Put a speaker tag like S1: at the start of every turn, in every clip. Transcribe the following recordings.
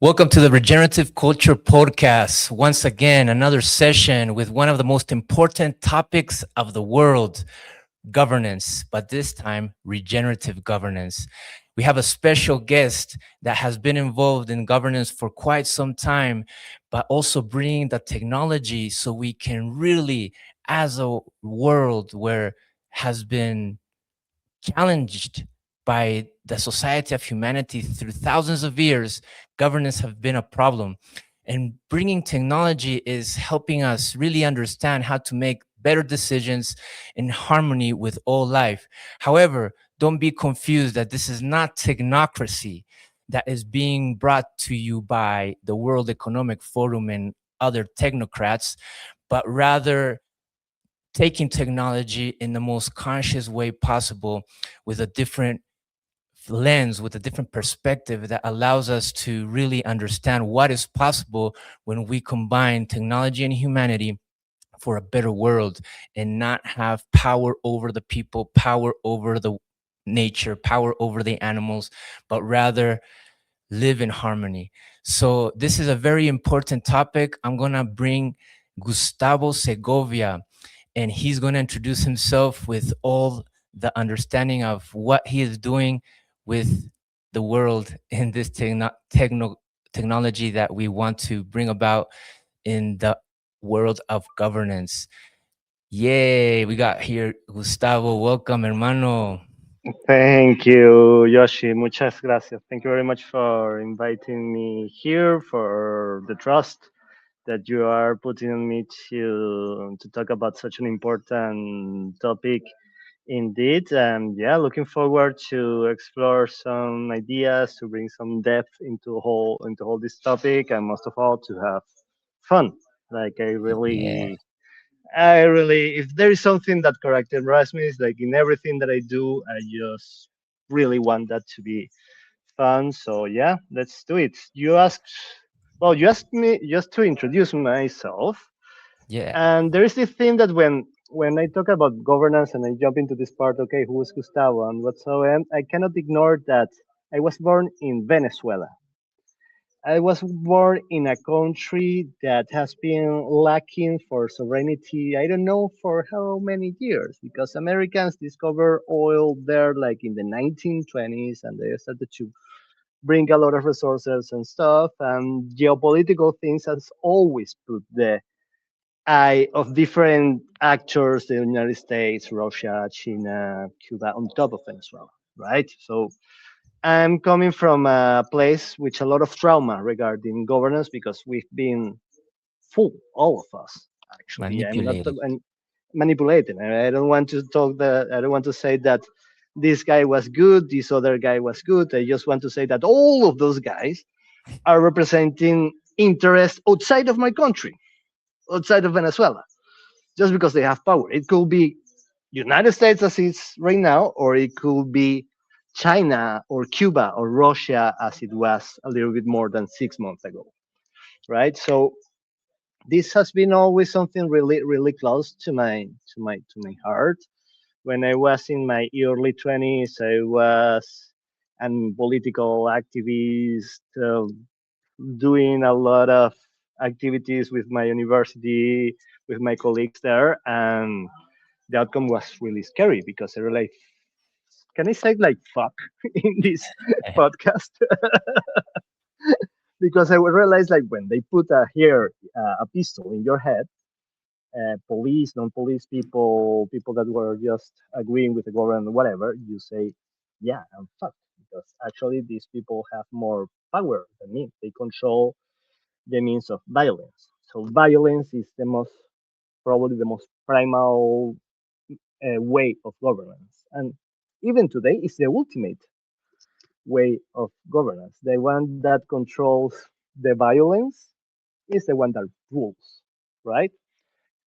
S1: Welcome to the Regenerative Culture Podcast. Once again, another session with one of the most important topics of the world, governance, but this time, regenerative governance. We have a special guest that has been involved in governance for quite some time, but also bringing the technology so we can really, as a world where has been challenged by the society of humanity through thousands of years, governance have been a problem. And bringing technology is helping us really understand how to make better decisions in harmony with all life. However, don't be confused that this is not technocracy that is being brought to you by the World Economic Forum and other technocrats, but rather taking technology in the most conscious way possible with a different lens, with a different perspective that allows us to really understand what is possible when we combine technology and humanity for a better world and not have power over the people, power over the nature, power over the animals, but rather live in harmony. So this is a very important topic. I'm going to bring Gustavo Segovia, and he's going to introduce himself with all the understanding of what he is doing with the world in this technology that we want to bring about in the world of governance. Yay, we got here Gustavo. Welcome, hermano.
S2: Thank you, Yoshi. Muchas gracias. Thank you very much for inviting me here, for the trust that you are putting on me to talk about such an important topic indeed. And yeah, looking forward to explore some ideas, to bring some depth into all this topic, and most of all to have fun. Like
S1: Yeah.
S2: if there is something that characterizes me, is like in everything that I do, I just really want that to be fun. So yeah, let's do it. You asked me just to introduce myself,
S1: Yeah.
S2: and there is this thing that when I talk about governance and I jump into this part, okay, who is Gustavo and whatsoever, I cannot ignore that I was born in Venezuela. I was born in a country that has been lacking for sovereignty, I don't know for how many years, because Americans discovered oil there like in the 1920s and they started to bring a lot of resources and stuff. And geopolitical things has always put the eye of different actors, the United States, Russia, China, Cuba, on top of Venezuela, right? So I'm coming from a place with a lot of trauma regarding governance because we've been fooled, all of us. Actually, I'm not
S1: Manipulated.
S2: I'm manipulating. I don't want to talk that. I don't want to say that this guy was good, this other guy was good. I just want to say that all of those guys are representing interests outside of my country, outside of Venezuela, just because they have power. It could be United States as it's right now, or it could be China or Cuba or Russia as it was a little bit more than 6 months ago, right? So this has been always something really, really close to my heart. When I was in my early 20s, I was an political activist, doing a lot of activities with my university, with my colleagues there, and the outcome was really scary because I realized, can I say like fuck in this podcast? Because I would realize like when they put a pistol in your head, police, non-police people, people that were just agreeing with the government, whatever, you say, yeah, I'm fucked because actually these people have more power than me. They control the means of violence. So violence is probably the most primal way of governance. And even today, it's the ultimate way of governance. The one that controls the violence is the one that rules, right?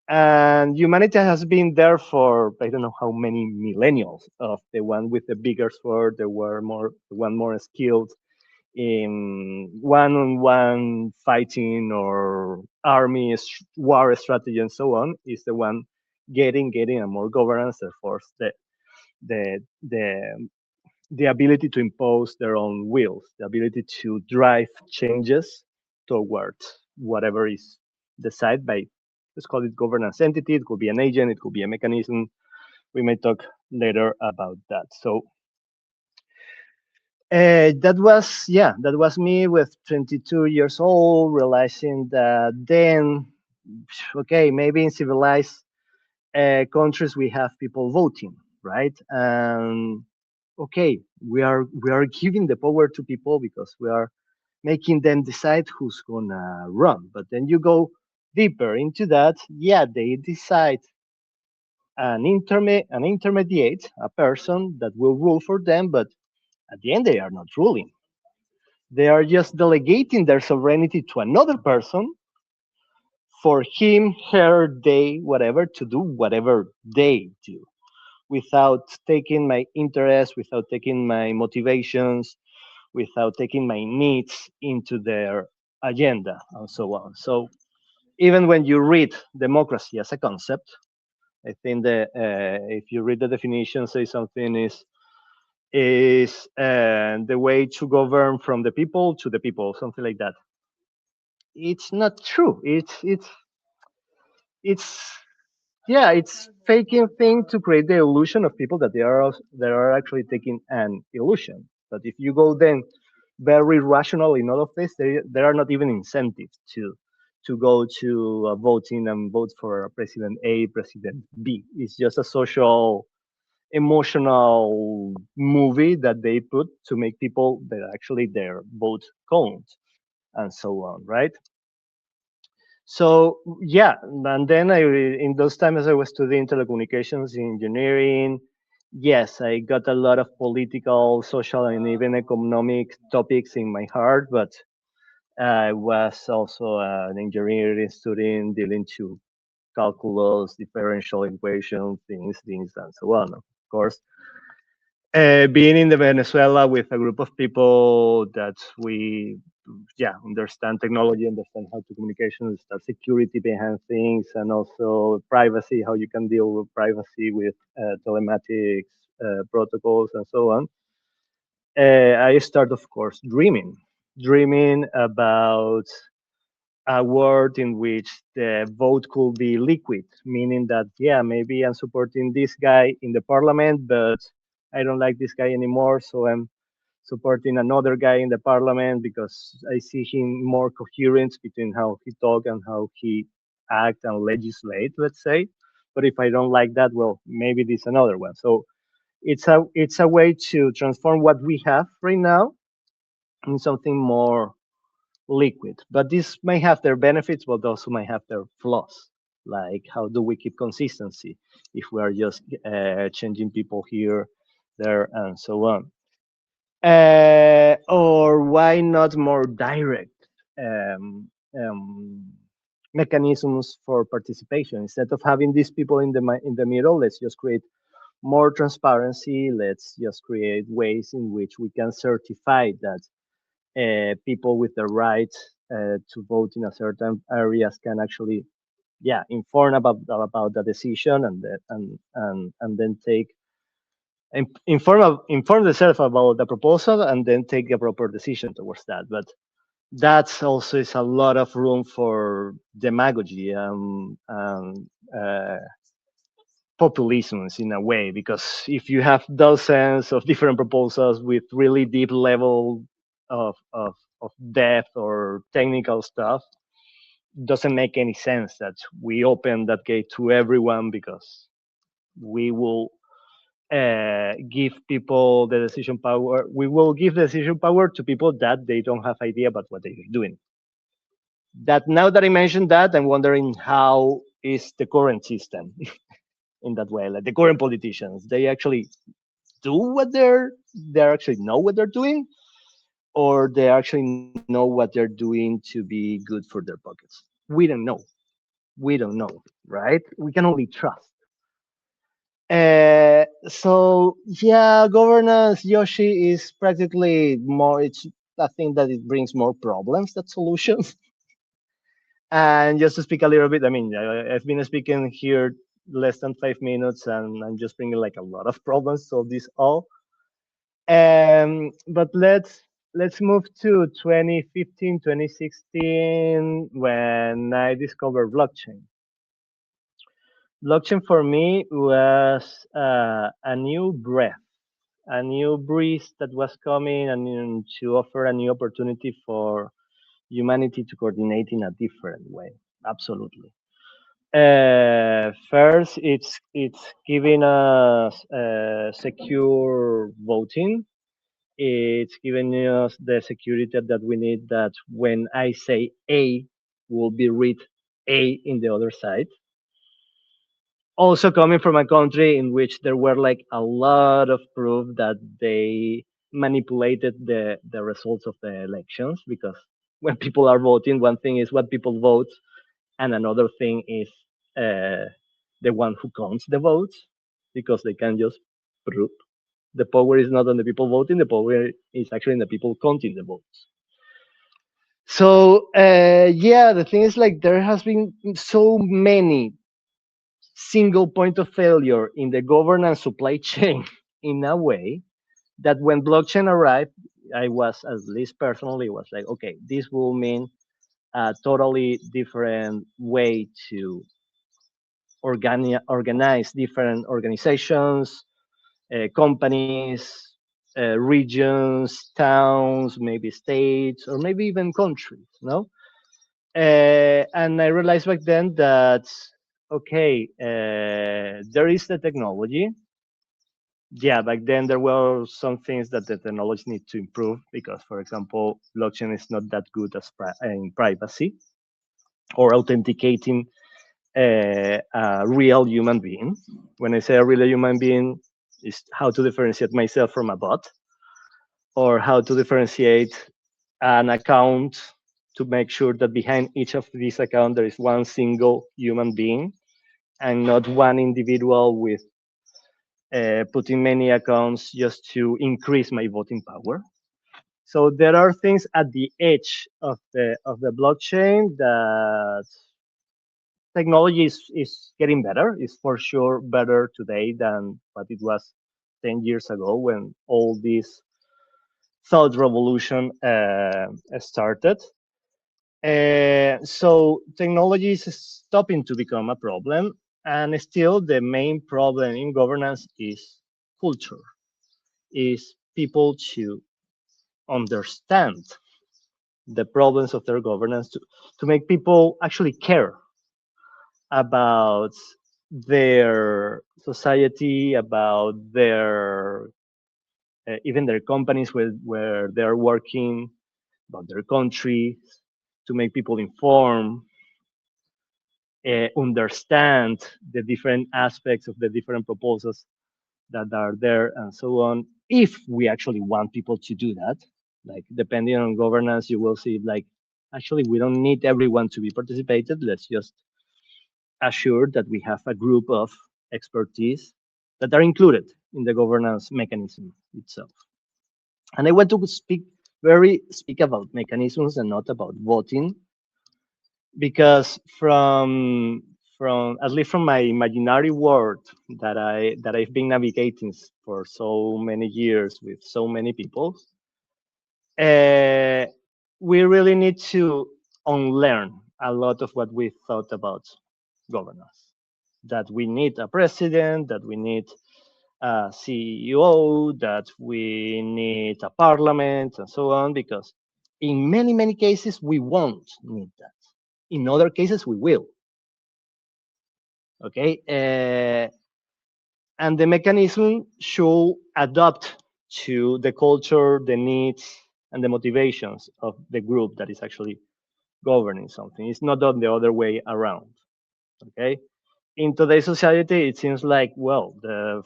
S2: And humanity has been there for I don't know how many millennials of the one with the bigger sword, the one more skilled in one-on-one fighting or war strategy and so on is the one getting a more governance. Therefore, the the ability to impose their own wills, the ability to drive changes towards whatever is decided by, let's call it governance entity. It could be an agent, it could be a mechanism. We may talk later about that. So that was me with 22 years old, realizing that then, okay, maybe in civilized countries we have people voting, right? And okay, we are giving the power to people because we are making them decide who's gonna run. But then you go deeper into that, yeah, they decide an intermediate, a person that will rule for them, but at the end they are not ruling. They are just delegating their sovereignty to another person for him, her, they, whatever, to do whatever they do without taking my interests, without taking my motivations, without taking my needs into their agenda, and so on. So even when you read democracy as a concept, I think that if you read the definition, say something is the way to govern from the people to the people, something like that. It's not true. It's yeah, it's faking thing to create the illusion of people that they are actually taking an illusion. But if you go then very rational in all of this, there are not even incentives to go to voting and vote for President A, President B. It's just a social, emotional movie that they put to make people that actually their vote count and so on, right? So yeah, and then in those times I was studying telecommunications engineering. Yes, I got a lot of political, social, and even economic topics in my heart, but I was also an engineering student dealing to calculus, differential equations, things, and so on. Of course, being in the Venezuela with a group of people that we, yeah, understand technology, understand how to communication, understand security behind things, and also privacy, how you can deal with privacy with telematics protocols and so on. I start, of course, dreaming about a world in which the vote could be liquid, meaning that, yeah, maybe I'm supporting this guy in the parliament, but I don't like this guy anymore, so I'm supporting another guy in the parliament because I see him more coherent between how he talk and how he act and legislate, let's say. But if I don't like that, well, maybe this another one. So it's a way to transform what we have right now in something more liquid. But this may have their benefits, but also might have their flaws. Like, how do we keep consistency if we are just changing people here, there, and so on? Or why not more direct um, um, mechanisms for participation? Instead of having these people in the middle, let's just create more transparency. Let's just create ways in which we can certify that people with the right to vote in a certain areas can actually, yeah, inform about the decision and then take inform themselves about the proposal and then take a proper decision towards that. But that's also is a lot of room for demagogy and populisms in a way, because if you have dozens of different proposals with really deep level of depth or technical stuff, doesn't make any sense that we open that gate to everyone, because we will give people the decision power. We will give the decision power to people that they don't have idea about what they're doing. That now that I mentioned that, I'm wondering how is the current system in that way. Like the current politicians, they actually do what they actually know what they're doing, or they actually know what they're doing to be good for their pockets. We don't know. We don't know, right? We can only trust. So yeah, governance, Yoshi, is practically more. It's I think that it brings more problems than solutions. And just to speak a little bit, I mean, I've been speaking here less than 5 minutes, and I'm just bringing like a lot of problems. So this all. But let's move to 2015, 2016 when I discovered blockchain. Blockchain for me was a new breath, a new breeze that was coming and to offer a new opportunity for humanity to coordinate in a different way. Absolutely. First, it's giving us secure voting. It's giving us the security that we need. That when I say A, will be read A in the other side. Also coming from a country in which there were like a lot of proof that they manipulated the results of the elections, because when people are voting, one thing is what people vote, and another thing is uh, the one who counts the votes, because they can just prove the power is not on the people voting, the power is actually in the people counting the votes. So yeah, the thing is like there has been so many single point of failure in the governance supply chain in a way that when blockchain arrived, I was, at least personally, was like, okay, this will mean a totally different way to organize different organizations, companies, regions, towns, maybe states, or maybe even countries. No, and I realized back then that okay, there is the technology. Yeah, back then there were some things that the technology needs to improve because, for example, blockchain is not that good as in privacy or authenticating a real human being. When I say a real human being, is how to differentiate myself from a bot, or how to differentiate an account to make sure that behind each of these accounts there is one single human being and not one individual with putting many accounts just to increase my voting power. So there are things at the edge of the blockchain that technology is getting better. It's for sure better today than what it was 10 years ago when all this thought revolution started. So technology is stopping to become a problem, and still the main problem in governance is culture, is people to understand the problems of their governance, to make people actually care about their society, about their even their companies where they're working, about their country, to make people informed, understand the different aspects of the different proposals that are there and so on. If we actually want people to do that, like depending on governance, you will see like actually we don't need everyone to be participated. Let's just assure that we have a group of expertise that are included in the governance mechanism itself. And I want to speak about mechanisms and not about voting, because from at least from my imaginary world that I've been navigating for so many years with so many people, uh, we really need to unlearn a lot of what we thought about governance. That we need a president, that we need a CEO, that we need a parliament, and so on, because in many cases we won't need that. In other cases, we will. Okay, and the mechanism should adapt to the culture, the needs, and the motivations of the group that is actually governing something. It's not the other way around. Okay, in today's society, it seems like well, the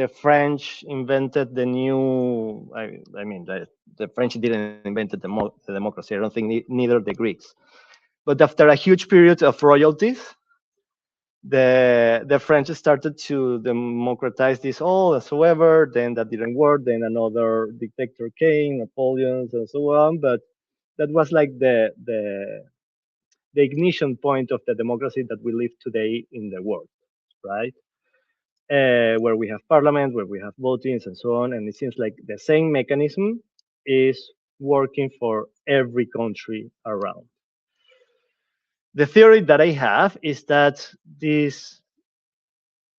S2: French invented the new. I mean, the French didn't invent the democracy. I don't think neither the Greeks. But after a huge period of royalties, the French started to democratize this all and so ever. Then that didn't work. Then another dictator came, Napoleon, and so on. But that was like the ignition point of the democracy that we live today in the world, right? where we have parliament, where we have votings and so on. And it seems like the same mechanism is working for every country around. The theory that I have is that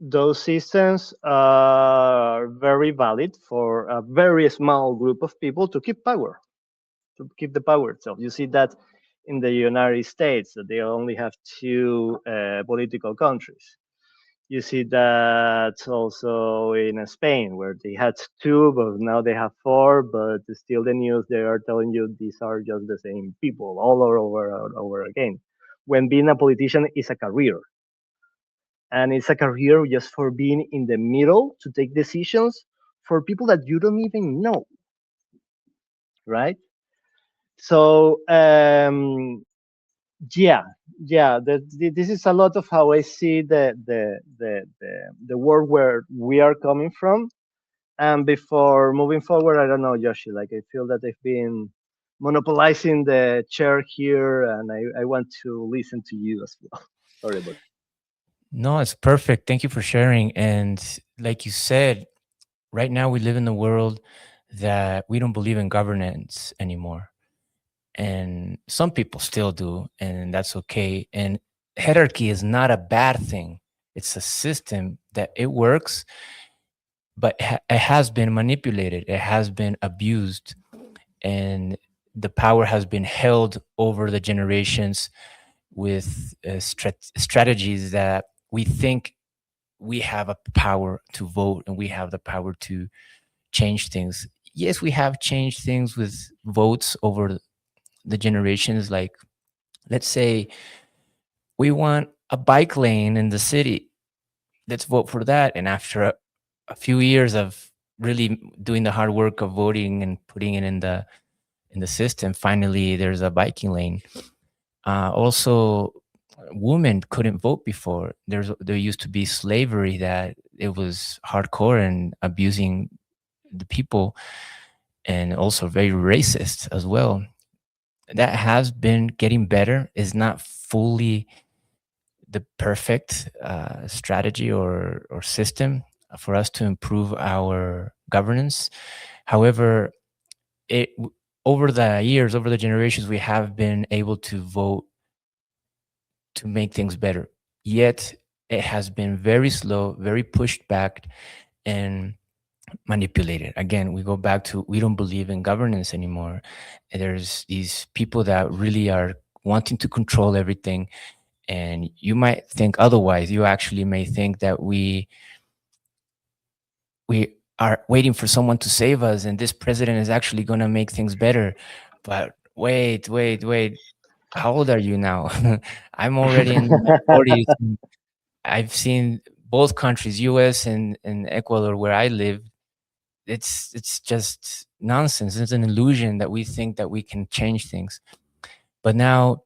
S2: those systems are very valid for a very small group of people to keep power, to keep the power itself. You see that in the United States, that they only have two political countries. You see that also in Spain, where they had two, but now they have four. But still, the news they are telling you these are just the same people all over again. When being a politician is a career, and it's a career just for being in the middle to take decisions for people that you don't even know, right? So yeah, yeah, this is a lot of how I see the world where we are coming from. And before moving forward, I don't know, Yoshi, like I feel that I've been monopolizing the chair here, and I want to listen to you as well. Sorry about.
S1: No, it's perfect. Thank you for sharing. And like you said, right now we live in the world that we don't believe in governance anymore. And some people still do, and that's okay. And hierarchy is not a bad thing. It's a system that it works, but it has been manipulated. It has been abused, and the power has been held over the generations with strategies that we think we have a power to vote and we have the power to change things. Yes, we have changed things with votes over the generations. Like, let's say we want a bike lane in the city. Let's vote for that. And after a few years of really doing the hard work of voting and putting it in the system, finally there's a biking lane. Also, women couldn't vote before. There used to be slavery, that it was hardcore and abusing the people, and also very racist as well. That has been getting better. Is not fully the perfect strategy or system for us to improve our governance. However, it over the years, over the generations, we have been able to vote to make things better. Yet it has been very slow, very pushed back, and manipulated. Again, we go back to, we don't believe in governance anymore. There's these people that really are wanting to control everything, and you might think otherwise. You actually may think that we are waiting for someone to save us, and this president is actually going to make things better. But wait, how old are you now? I'm already in my 40s. I've seen both countries, US and Ecuador, where I live. It's just nonsense. It's an illusion that we think that we can change things. But now,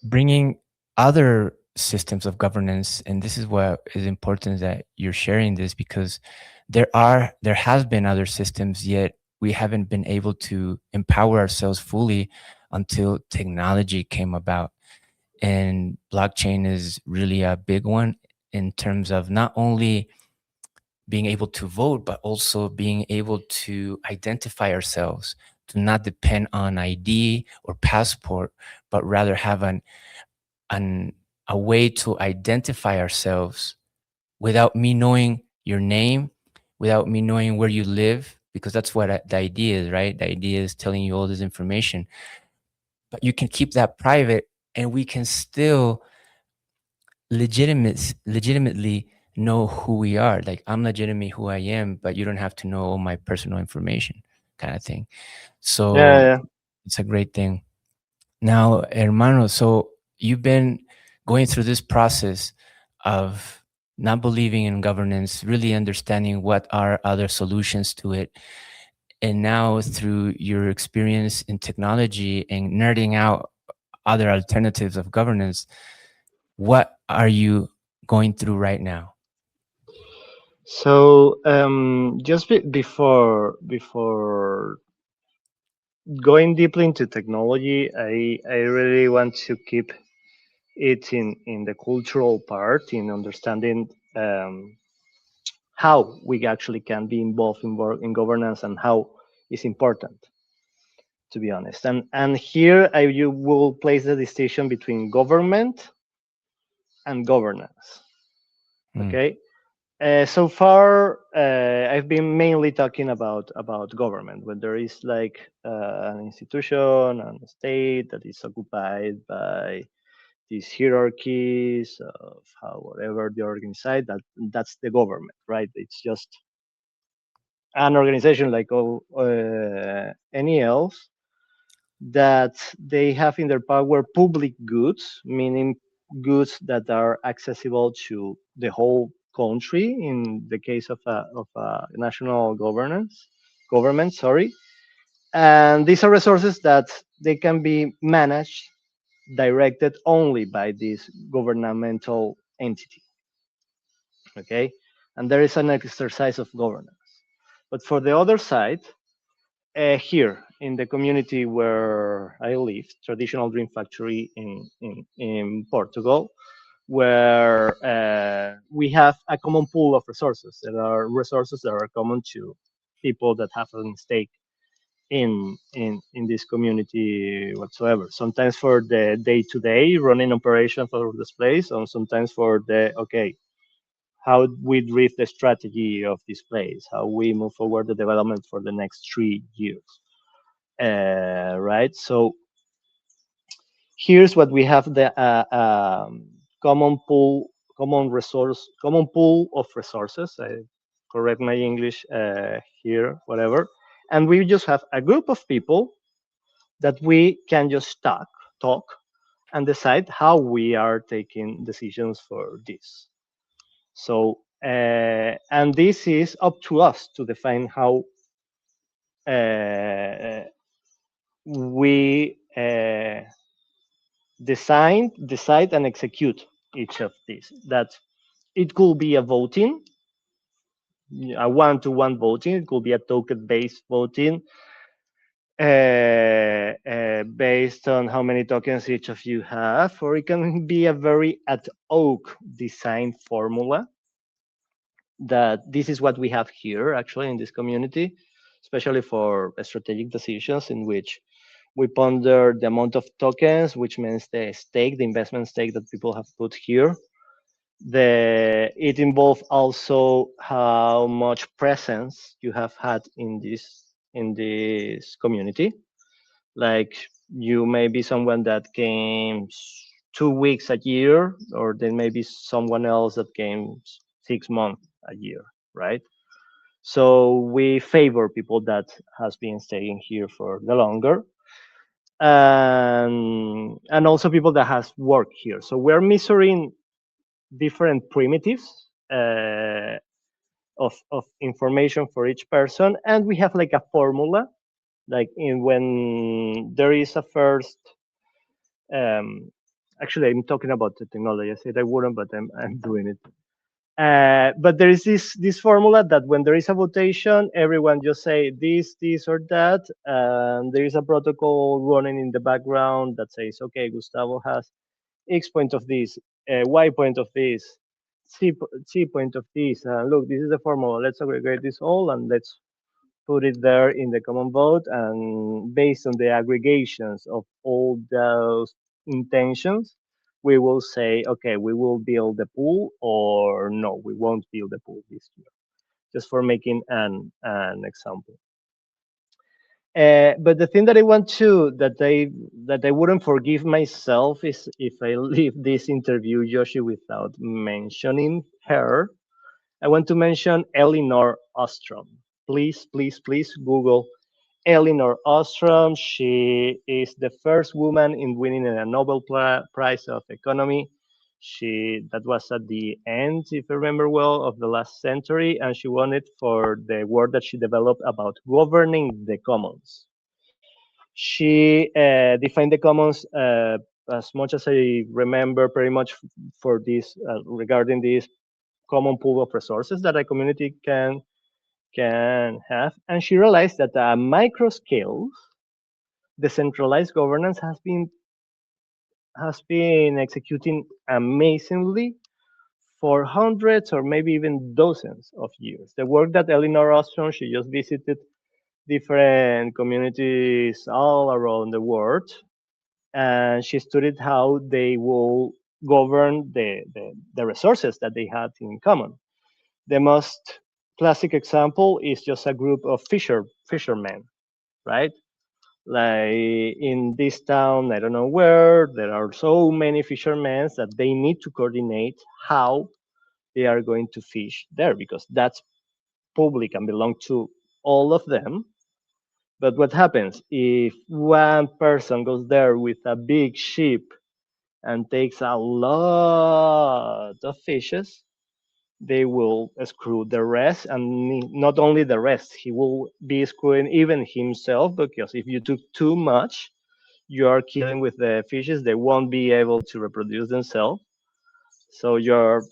S1: bringing other systems of governance, and this is what is important, that you're sharing this, because there has been other systems, yet we haven't been able to empower ourselves fully until technology came about. And blockchain is really a big one, in terms of not only being able to vote, but also being able to identify ourselves, to not depend on ID or passport, but rather have an a way to identify ourselves without me knowing your name, without me knowing where you live, because that's what the idea is, right? The idea is telling you all this information, but you can keep that private, and we can still legitimately know who we are. Like, I'm legitimate who I am, but you don't have to know all my personal information, kind of thing.
S2: Yeah,
S1: So
S2: yeah.
S1: it's a great thing. Now, hermano, so you've been going through this process of not believing in governance, really understanding what are other solutions to it. And now, through your experience in technology and nerding out other alternatives of governance, what are you going through right now?
S2: So just before going deeply into technology, I really want to keep it in the cultural part, in understanding um, how we actually can be involved in governance and how is important, to be honest. And here you will place the distinction between government and governance.
S1: Mm,
S2: Okay. So far, I've been mainly talking about government, when there is like an institution and a state that is occupied by these hierarchies of how whatever they organize. That's the government, right? It's just an organization like any else, that they have in their power public goods, meaning goods that are accessible to the whole country in the case of a national government, sorry. And these are resources that they can be managed, directed only by this governmental entity. Okay. And there is an exercise of governance. But for the other side, here in the community where I live, traditional dream factory in Portugal, where we have a common pool of resources. There are resources that are common to people that have a stake in this community whatsoever. Sometimes for the day-to-day running operation for this place, and sometimes for the okay, how we drive the strategy of this place, how we move forward the development for the next 3 years. Right. So here's what we have: the common pool, common pool of resources. I correct my English here, whatever. And we just have a group of people that we can just talk, and decide how we are taking decisions for this. So, and this is up to us to define how we decide, and execute each of these. That it could be a voting, a one-to-one voting. It could be a token-based voting, based on how many tokens each of you have, or it can be a very ad hoc design formula. That this is what we have here actually in this community, especially for strategic decisions in which we ponder the amount of tokens, which means the stake, the investment stake that people have put here. It involves also how much presence you have had in this community. Like, you may be someone that came 2 weeks a year, or there may be someone else that came 6 months a year, right? So we favor people that has been staying here for the longer, and also people that has worked here. So we're measuring different primitives of information for each person, and we have like a formula, like when there is a first. Um, Actually, I'm talking about the technology. I said I wouldn't, but I'm doing it. But there is this formula that when there is a votation, everyone just say this or that, and there is a protocol running in the background that says, okay, Gustavo has X point of this, Y point of this, C point of this. Look, this is the formula. Let's aggregate this all and let's put it there in the common vote. And based on the aggregations of all those intentions, we will say, okay, we will build the pool, or no, we won't build the pool this year. Just for making an example. But the thing that I want to that I wouldn't forgive myself is if I leave this interview, Yoshi, without mentioning her. I want to mention Elinor Ostrom. Please, please, please Google Elinor Ostrom. She is the first woman in winning a Nobel Prize of Economy. That was at the end, if I remember well, of the last century, and she won it for the work that she developed about governing the commons. She defined the commons, as much as I remember, pretty much for this regarding this common pool of resources that a community can have. And she realized that at micro scale, decentralized governance has been executing amazingly for hundreds or maybe even dozens of years. The work that Elinor Ostrom, she just visited different communities all around the world, and she studied how they will govern the resources that they had in common. The most classic example is just a group of fishermen, right? Like in this town, I don't know where, there are so many fishermen that they need to coordinate how they are going to fish there because that's public and belong to all of them. But what happens if one person goes there with a big ship and takes a lot of fishes? They will screw the rest, and not only the rest, he will be screwing even himself because if you took too much, you are killing with the fishes. They won't be able to reproduce themselves. So you're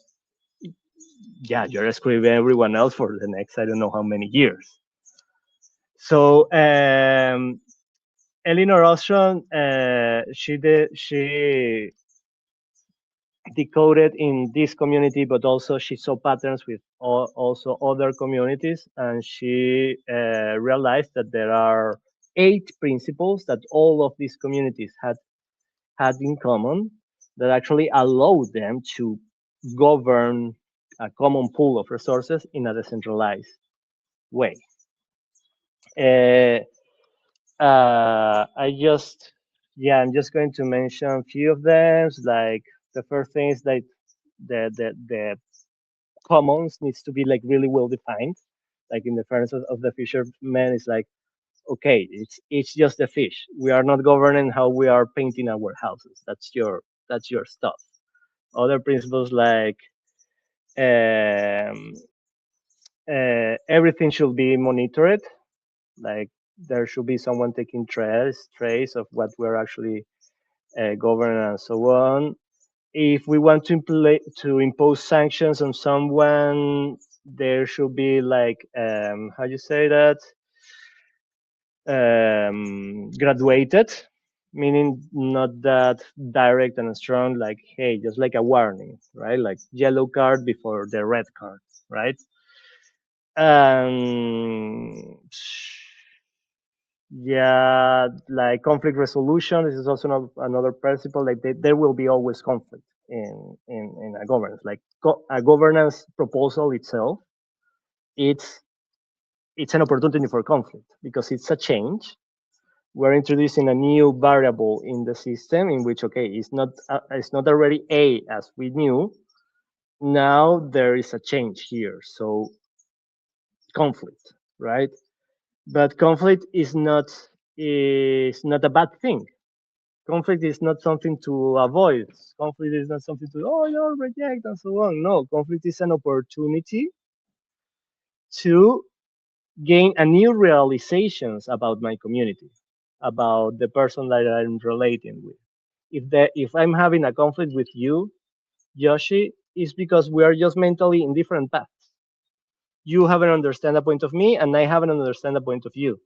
S2: screwing everyone else for the next I don't know how many years. So Elinor Ostrom, she decoded in this community, but also she saw patterns with also other communities, and she realized that there are 8 principles that all of these communities had in common that actually allow them to govern a common pool of resources in a decentralized way. Uh, I just, yeah, I'm just going to mention a few of them. Like the first thing is that the commons needs to be like really well defined. Like in the fairness of the fishermen, it's like okay, it's just a fish. We are not governing how we are painting our houses. That's your stuff. Other principles like um, everything should be monitored. Like there should be someone taking trace of what we're actually governing and so on. If we want to impose sanctions on someone, there should be like how you say that graduated, meaning not that direct and strong. Like hey, just like a warning, right? Like yellow card before the red card, right? Um, yeah, like conflict resolution. This is also another principle. Like there will be always conflict in a governance. Like a governance proposal itself, it's it's an opportunity for conflict because it's a change. We're introducing a new variable in the system in which okay, it's not already A as we knew. Now there is a change here, so conflict, right? But conflict is not a bad thing. Conflict is not something to avoid. Conflict is not something to you reject and so on. No, conflict is an opportunity to gain a new realizations about my community, about the person that I'm relating with. If I'm having a conflict with you, Yoshi, it's because we are just mentally in different paths. You haven't understand a point of me, and I haven't understand a point of you.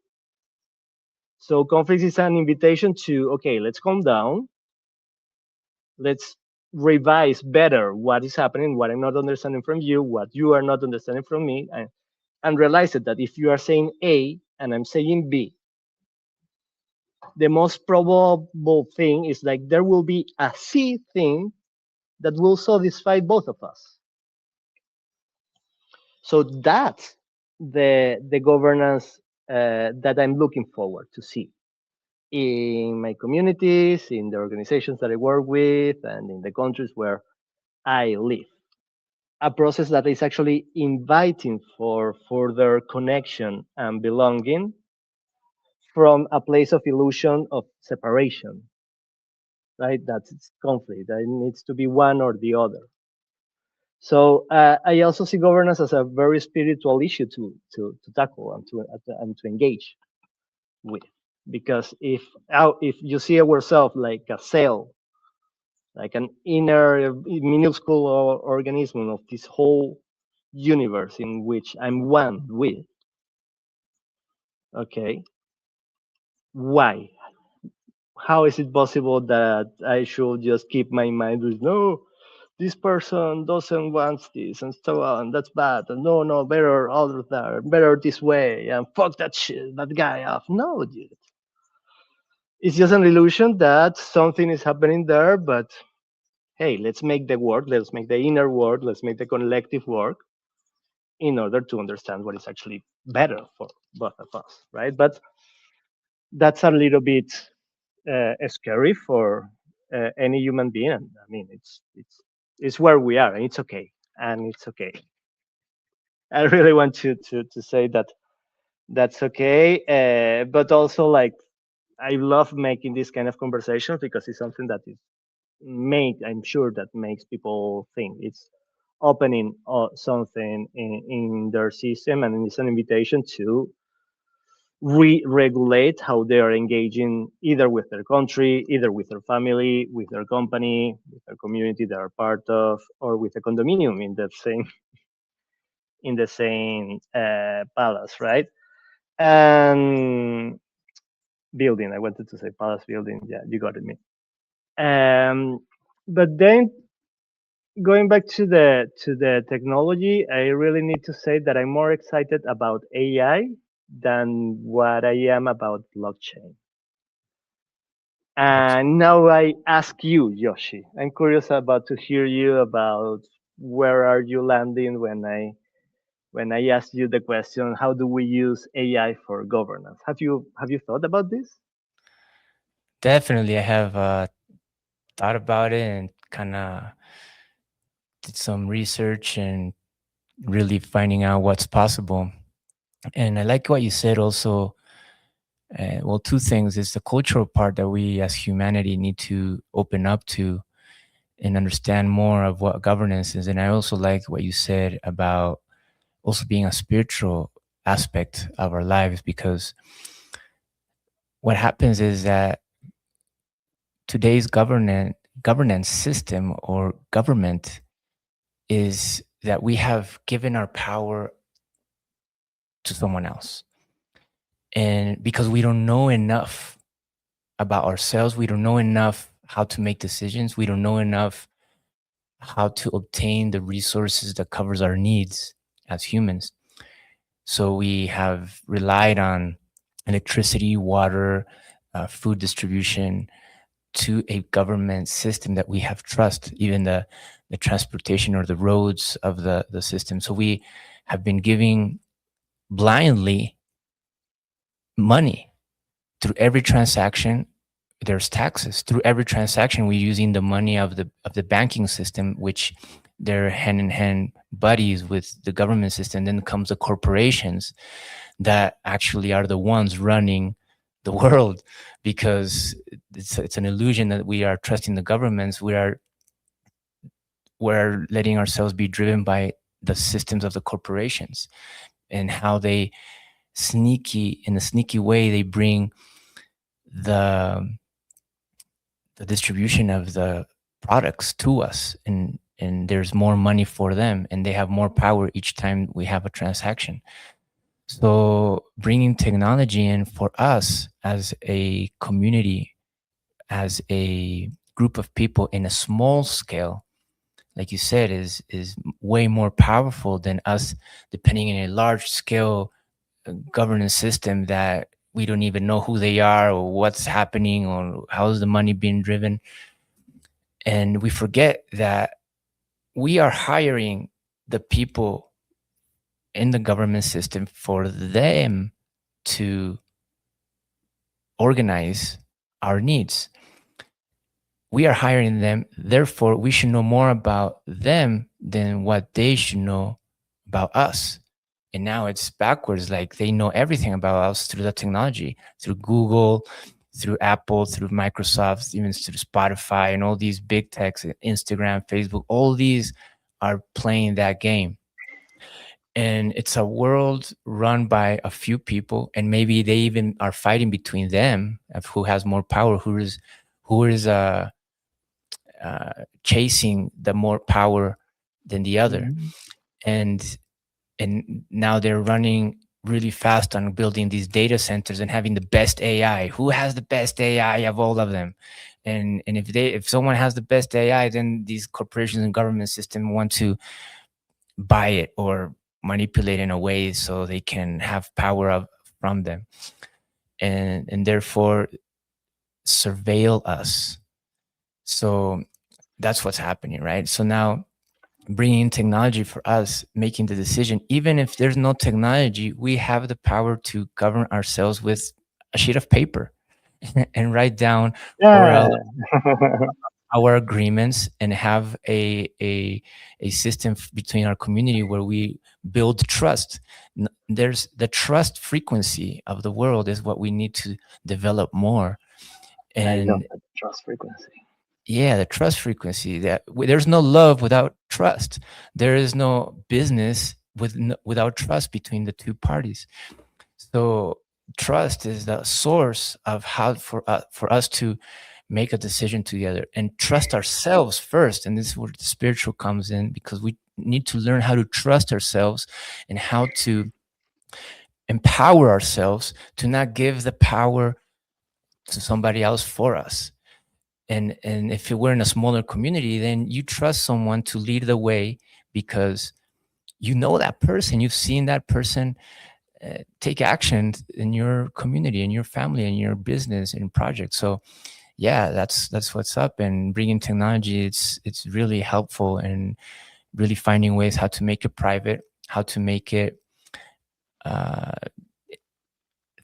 S2: So conflict is an invitation to okay, let's calm down, let's revise better what is happening, what I'm not understanding from you, what you are not understanding from me, and realize that if you are saying A and I'm saying B, the most probable thing is like there will be a C thing that will satisfy both of us. So that's the governance that I'm looking forward to see in my communities, in the organizations that I work with, and in the countries where I live. A process that is actually inviting for further connection and belonging from a place of illusion of separation, right? That's conflict. It needs to be one or the other. So I also see governance as a very spiritual issue to tackle and to engage with, because if you see ourselves like a cell, like an inner minuscule organism of this whole universe in which I'm one with. Okay, why? How is it possible that I should just keep my mind with no? this person doesn't want this and so on. That's bad. And no, no, better other there, better this way, and fuck that shit, that guy off. No, dude. It's just an illusion that something is happening there, but hey, let's make the work, let's make the inner work, let's make the collective work in order to understand what is actually better for both of us, right? But that's a little bit scary for any human being. And I mean, it's where we are, and it's okay, and it's okay. I really want to say that that's okay, but also like I love making this kind of conversations because it's something that is make I'm sure that makes people think. It's opening something in their system, and it's an invitation to re-regulate how they are engaging either with their country, either with their family, with their company, with their community they are part of, or with a condominium in the same palace, right? And building. I wanted to say palace building. Yeah, you got it, me. Um, but then going back to the technology, I really need to say that I'm more excited about AI than what I am about blockchain.
S1: Gotcha.
S2: And now I ask you, Yoshi. I'm curious about to hear you about where are you landing when I asked you the question, how do we use AI for governance? Have you thought about this?
S1: Definitely, I have thought about it and kind of did some research and really finding out what's possible. And I like what you said also. Well, two things is the cultural part that we as humanity need to open up to and understand more of what governance is. And I also like what you said about also being a spiritual aspect of our lives, because what happens is that today's governance system or government is that we have given our power to someone else. And because we don't know enough about ourselves, we don't know enough how to make decisions, we don't know enough how to obtain the resources that covers our needs as humans. So we have relied on electricity, water, food distribution to a government system that we have trust, even the transportation or the roads of the system. So we have been giving blindly money through every transaction. There's taxes through every transaction. We're using the money of the banking system, which they're hand in hand buddies with the government system. Then comes the corporations that actually are the ones running the world, because it's an illusion that we are trusting the governments. We're letting ourselves be driven by the systems of the corporations and how they in a sneaky way they bring the distribution of the products to us, and there's more money for them and they have more power each time we have a transaction. So bringing technology in for us as a community, as a group of people in a small scale, like you said, is way more powerful than us depending on a large scale governance system that we don't even know who they are or what's happening or how's the money being driven. And we forget that we are hiring the people in the government system for them to organize our needs. We are hiring them, therefore we should know more about them than what they should know about us. And now it's backwards, like they know everything about us through the technology, through Google, through Apple, through Microsoft, even through Spotify and all these big techs, Instagram, Facebook, all these are playing that game. And it's a world run by a few people, and maybe they even are fighting between them of who has more power, who is chasing the more power than the other.
S2: Mhm.
S1: And now they're running really fast on building these data centers and having the best AI. Who has the best AI of all of them? And if someone has the best AI, then these corporations and government system want to buy it or manipulate in a way so they can have power from them, and therefore surveil us. So that's what's happening, right? So now bringing technology for us, making the decision, even if there's no technology, we have the power to govern ourselves with a sheet of paper and write down
S2: Yeah.
S1: our our agreements and have a system between our community where we build trust. There's the trust frequency of the world is what we need to develop more.
S2: I love
S1: And
S2: that trust frequency.
S1: yeah, the trust frequency, that there's no love without trust. There is no business without trust between the two parties. So trust is the source of how for us to make a decision together and trust ourselves first. And this is where the spiritual comes in, because we need to learn how to trust ourselves and how to empower ourselves to not give the power to somebody else for us. And if we're in a smaller community, then you trust someone to lead the way because you know that person, you've seen that person take action in your community, in your family, in your business, in projects. So yeah, that's what's up. And bringing technology, it's really helpful, and really finding ways how to make it private, how to make it uh,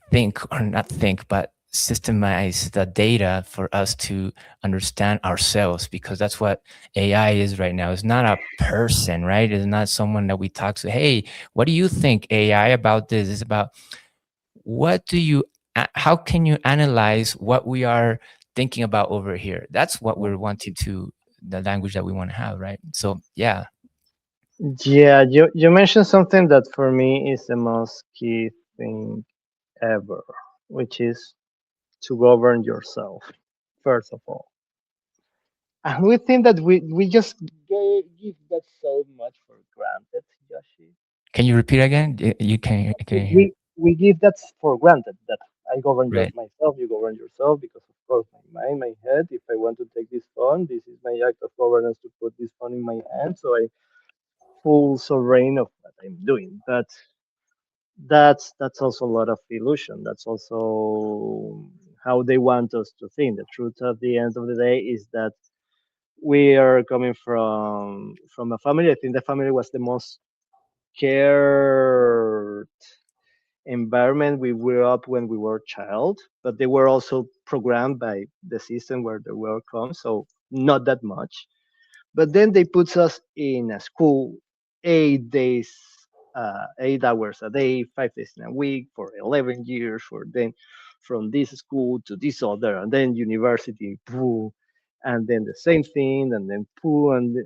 S1: think, or not think, but systemize the data for us to understand ourselves, because that's what AI is right now. It's not a person, right? It's not someone that we talk to. Hey, what do you think, AI, about this? It's about what do you how can you analyze what we are thinking about over here? That's what we're wanting to, the language that we want to have, right? So yeah.
S2: Yeah, you mentioned something that for me is the most key thing ever, which is to govern yourself, first of all. And we think that we just give that so much for granted, Yoshi.
S1: Can you repeat again? You can hear.
S2: We give that for granted that I govern your,
S1: Right.
S2: myself, you govern yourself, because of course my mind, my head. If I want to take this phone, this is my act of governance to put this phone in my hand, so I full sovereign of what I'm doing. But that's also a lot of illusion. That's also how they want us to think. The truth at the end of the day is that we are coming from a family. I think the family was the most cared environment we grew up when we were child, but they were also programmed by the system where the world comes, so not that much. But then they put us in a school 8 days, 8 hours a day, 5 days in a week for 11 years, for then from this school to this other, and then university, poo, and then the same thing, and then poo, and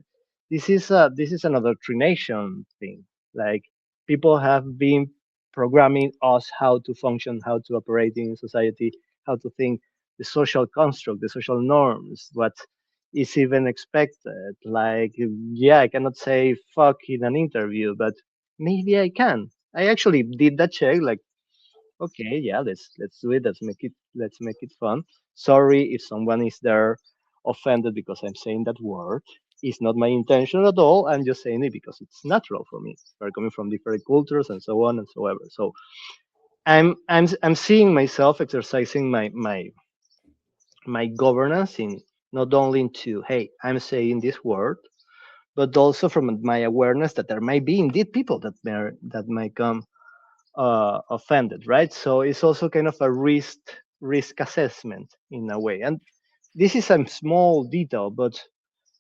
S2: this is an indoctrination thing. Like people have been programming us how to function, how to operate in society, how to think, the social construct, the social norms, what is even expected. Like, yeah, I cannot say fuck in an interview, but maybe I can. I actually did that check. Like, okay, yeah, let's do it. Let's make it fun. Sorry if someone is there offended because I'm saying that word. It's not my intention at all. I'm just saying it because it's natural for me. We're coming from different cultures and so on and so ever. So I'm seeing myself exercising my governance in not only into, hey, I'm saying this word, but also from my awareness that there might be indeed people that might come offended, right? So it's also kind of a risk assessment in a way. And this is a small detail, but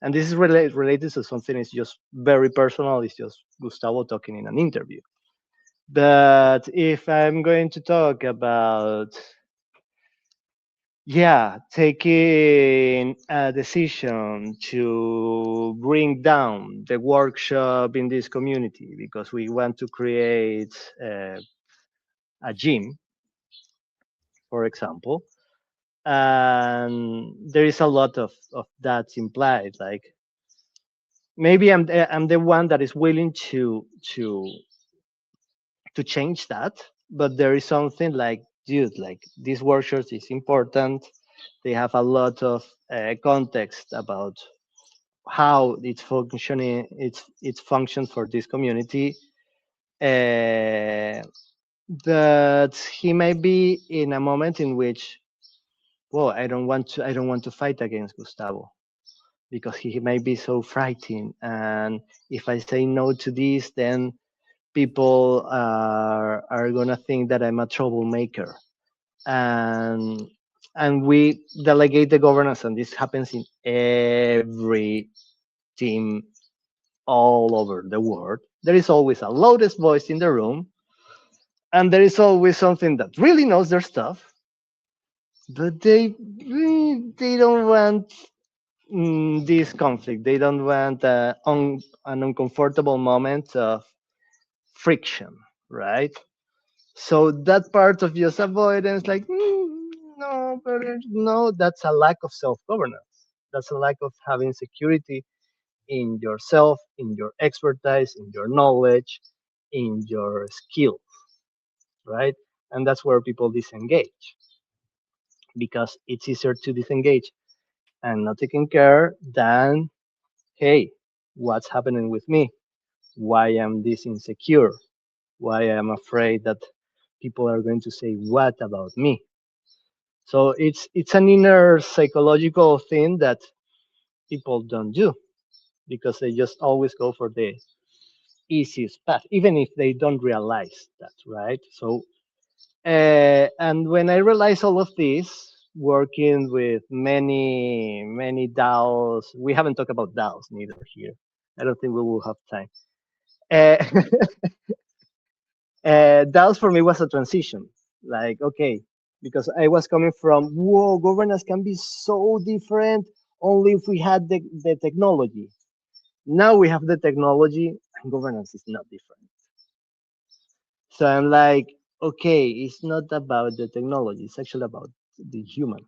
S2: and this is related to something that's just very personal. It's just Gustavo talking in an interview. But if I'm going to talk about, yeah, taking a decision to bring down the workshop in this community because we want to create a gym, for example, and there is a lot of that's implied. Like maybe I'm the one that is willing to change that, but there is something like, dude, like this workshop is important. They have a lot of context about how it's functioning, its function for this community. Uh, but he may be in a moment in which, well, I don't want to fight against Gustavo because he may be so frightened, and if I say no to this, then people are gonna think that I'm a troublemaker, and we delegate the governance, and this happens in every team all over the world. There is always a loudest voice in the room, and there is always something that really knows their stuff, but they don't want this conflict. They don't want an uncomfortable moment of friction, right? So that part of just avoidance, like no, brother, no, that's a lack of self-governance. That's a lack of having security in yourself, in your expertise, in your knowledge, in your skill, right? And that's where people disengage because it's easier to disengage and not taking care than, hey, what's happening with me? Why am this insecure? Why am afraid that people are going to say what about me? So it's an inner psychological thing that people don't do because they just always go for the easiest path, even if they don't realize that, right? So, and when I realized all of this, working with many DAOs, we haven't talked about DAOs neither here. I don't think we will have time. Uh, DAOs for me was a transition. Like, okay, because I was coming from, whoa, governance can be so different only if we had the technology. Now we have the technology, and governance is not different. So I'm like, okay, it's not about the technology, it's actually about the human.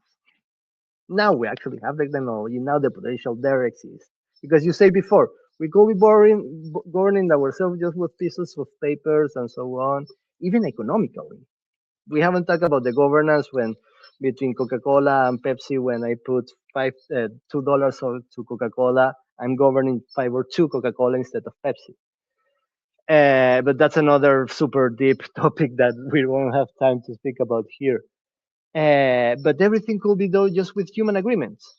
S2: Now we actually have the technology, now the potential there exists. Because you say before, we could be governing ourselves just with pieces of papers and so on, even economically. We haven't talked about the governance when between Coca-Cola and Pepsi. When I put $2 to Coca-Cola, I'm governing 5 or 2 Coca-Cola instead of Pepsi. But that's another super deep topic that we won't have time to speak about here. But everything could be done just with human agreements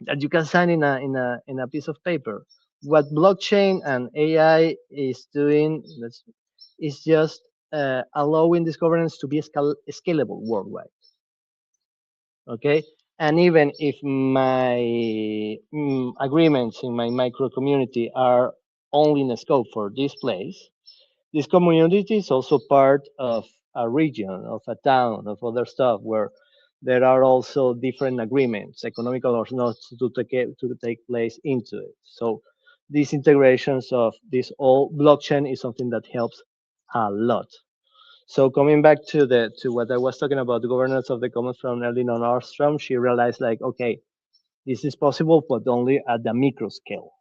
S2: that you can sign in a piece of paper. What blockchain and AI is doing is just allowing this governance to be scalable worldwide. Okay, and even if my agreements in my micro community are only in scope for this place, this community is also part of a region, of a town, of other stuff where there are also different agreements, economical or not, to take place into it. So these integrations of this all blockchain is something that helps a lot. So coming back to what I was talking about, the governance of the commons from Elinor Ostrom, she realized like, okay, this is possible, but only at the micro scale.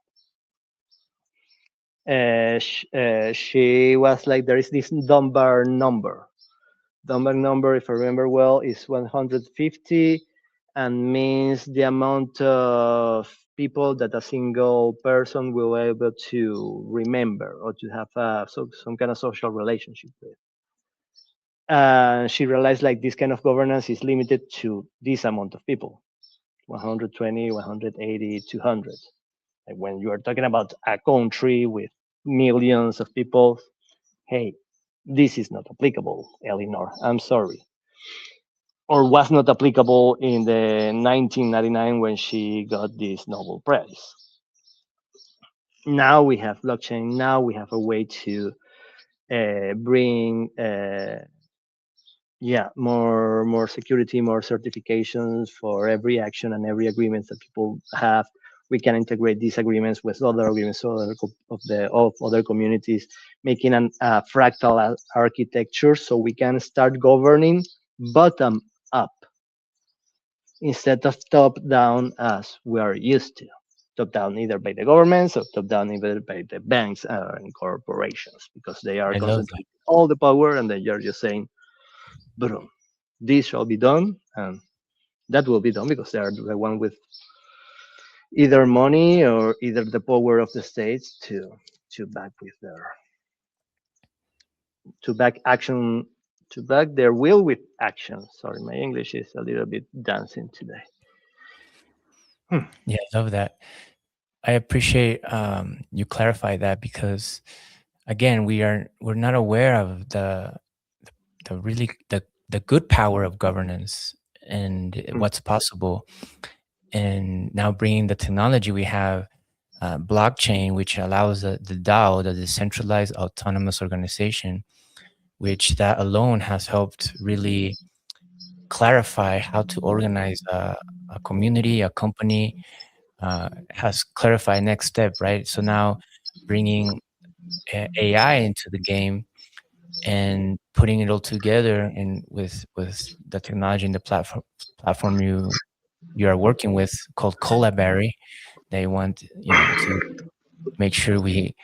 S2: She was like, there is this Dunbar number. Dunbar number, if I remember well, is 150 and means the amount of people that a single person will be able to remember or to have some kind of social relationship with. She realized like this kind of governance is limited to this amount of people, 120, 180, 200. Like when you are talking about a country with millions of people, hey, this is not applicable, Eleanor. I'm sorry. Or was not applicable in the 1999 when she got this Nobel Prize. Now we have blockchain. Now we have a way to bring more security, more certifications for every action and every agreement that people have. We can integrate these agreements with other agreements of other communities, making a fractal architecture so we can start governing bottom up instead of top down as we are used to. Top down either by the governments or top down either by the banks and corporations because they are
S1: I love that.
S2: concentrating all the power and then you're just saying, boom, this shall be done and That will be done because they are the one with either money or either the power of the states to back with their to back action to back their will with action. Sorry, my English is a little bit dancing today. Hmm.
S1: Yeah, I love that. I appreciate you clarify that because again, we're not aware of the really the good power of governance and
S2: Hmm.
S1: what's possible. And now bringing the technology we have, blockchain, which allows the DAO, the decentralized autonomous organization, which that alone has helped really clarify how to organize a community, a company, has clarified next step, right? So now bringing AI into the game and putting it all together and with the technology and the platform you are working with called Collabberry. They want, to make sure we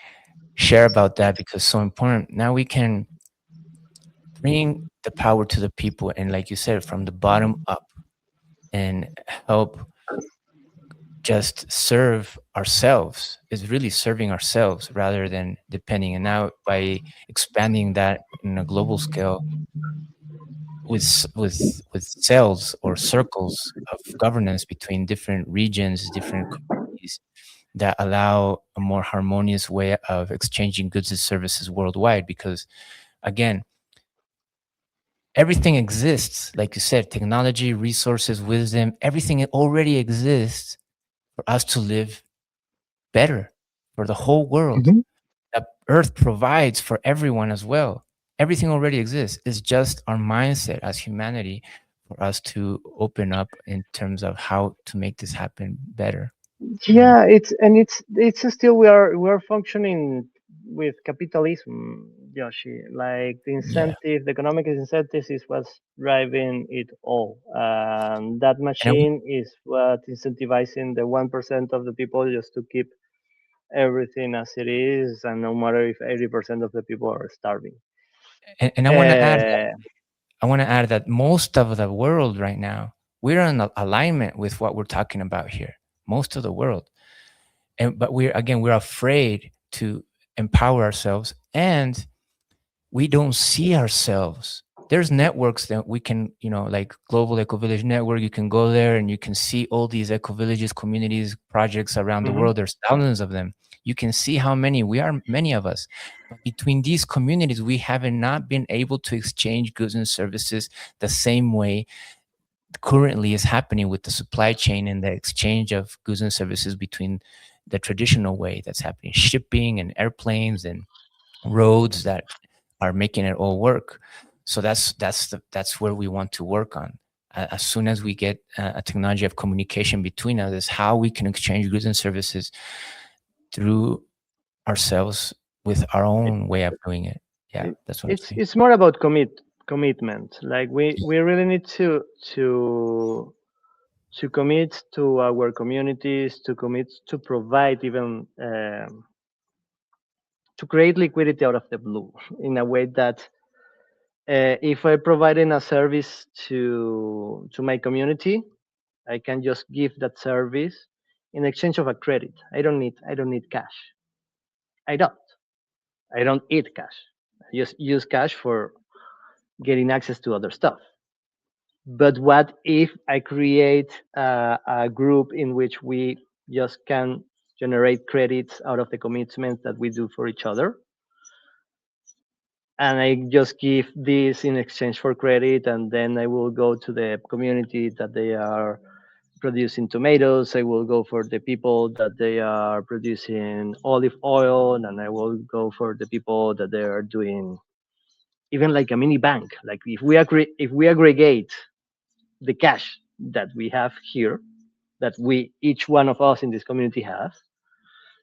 S1: share about that because it's so important. Now we can bring the power to the people and, like you said, from the bottom up, and help just serve ourselves. Is really serving ourselves rather than depending. And now by expanding that in a global scale with cells or circles of governance between different regions, different communities, that allow a more harmonious way of exchanging goods and services worldwide. Because again, everything exists, like you said, technology, resources, wisdom, everything already exists for us to live better for the whole world.
S2: Mhm.
S1: That earth provides for everyone as well. Everything already exists. It's just our mindset as humanity for us to open up in terms of how to make this happen better. Mhm.
S2: Yeah, it's still we are functioning with capitalism, Yoshi. Like the
S1: Yeah.
S2: incentive, the economic incentives is what's driving it all. That
S1: And I,
S2: machine is what incentivizing the 1% of the people just to keep everything as it is, and no matter if 80% of the people are starving.
S1: and I want to add that
S2: Uh,
S1: most of the world right now, we're in alignment with what we're talking about here. Most of the world. And but we're afraid to empower ourselves, and we don't see ourselves. There's networks that we can, like Global Eco Village Network. You can go there and you can see all these eco villages, communities, projects around the
S2: mhm.
S1: world. There's thousands of them. You can see how many we are, many of us. But between these communities, we haven't not been able to exchange goods and services the same way currently is happening with the supply chain and the exchange of goods and services between the traditional way that's happening, shipping and airplanes and roads that are making it all work. So that's where we want to work on. As soon as we get a technology of communication between us, is how we can exchange goods and services through ourselves with our
S2: It,
S1: own way of doing it. Yeah,
S2: it,
S1: that's what I'm
S2: it's
S1: saying.
S2: it's more about commitment. Like we really need to commit to our communities, to commit to provide even to create liquidity out of the blue in a way that if I providing a service to my community, I can just give that service in exchange of a credit. I don't need cash. I don't. I don't eat cash. I just use cash for getting access to other stuff. But what if I create a group in which we just can generate credits out of the commitments that we do for each other? And I just give this in exchange for credit, and then I will go to the community that they are producing tomatoes. I will go for the people that they are producing olive oil, and I will go for the people that they are doing even like a mini bank. Like if we aggregate the cash that we have here, that we each one of us in this community has,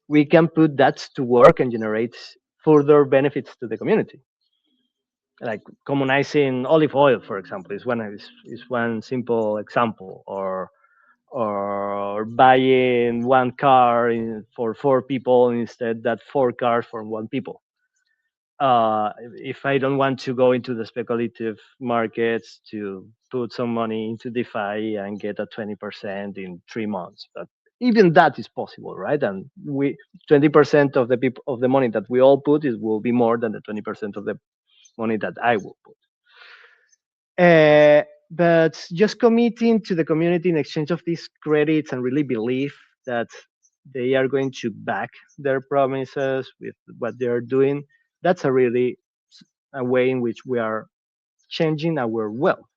S2: we can put that to work and generate further benefits to the community. Like communizing olive oil, for example, is one simple example, or buying one car for four people instead that four cars for one people. if I don't want to go into the speculative markets to put some money into DeFi and get a 20% in 3 months. But even that is possible, right? And we 20% of the people of the money that we all put is will be more than the 20% of the money that I will put. But just committing to the community in exchange of these credits and really believe that they are going to back their promises with what they are doing, that's a really a way in which we are changing our wealth